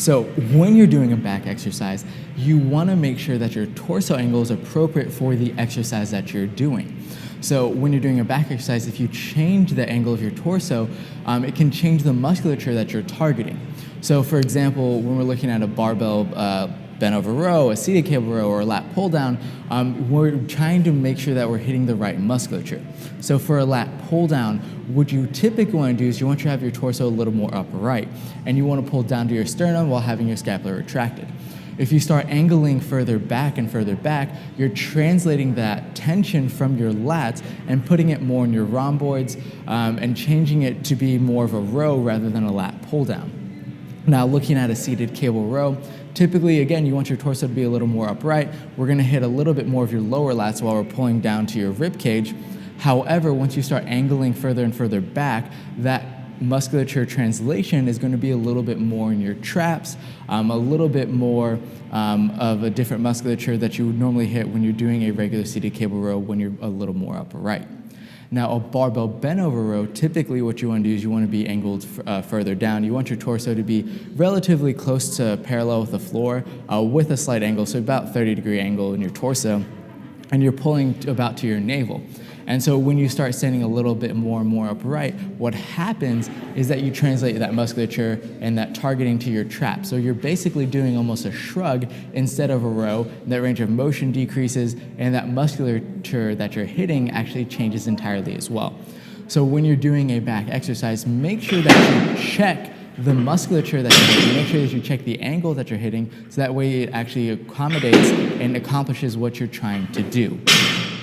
So when you're doing a back exercise, you want to make sure that your torso angle is appropriate for the exercise that you're doing. So when you're doing a back exercise, if you change the angle of your torso, it can change the musculature that you're targeting. So for example, when we're looking at a barbell bent over row, a seated cable row, or a lat pull down, we're trying to make sure that we're hitting the right musculature. So for a lat pull down, what you typically want to do is you want to have your torso a little more upright, and you want to pull down to your sternum while having your scapula retracted. If you start angling further back and further back, you're translating that tension from your lats and putting it more in your rhomboids and changing it to be more of a row rather than a lat pull down. Now looking at a seated cable row, typically, again, you want your torso to be a little more upright. We're going to hit a little bit more of your lower lats while we're pulling down to your rib cage. However, once you start angling further and further back, that musculature translation is going to be a little bit more in your traps, a little bit more of a different musculature that you would normally hit when you're doing a regular seated cable row when you're a little more upright. Now, a barbell bent over row, typically what you want to do is you want to be angled further down. You want your torso to be relatively close to parallel with the floor with a slight angle, so about 30-degree angle in your torso, and you're pulling about to your navel. And so when you start standing a little bit more and more upright, what happens is that you translate that musculature and that targeting to your trap. So you're basically doing almost a shrug instead of a row. That range of motion decreases, and that musculature that you're hitting actually changes entirely as well. So when you're doing a back exercise, make sure that you check the musculature that you're hitting, make sure that you check the angle that you're hitting, so that way it actually accommodates and accomplishes what you're trying to do.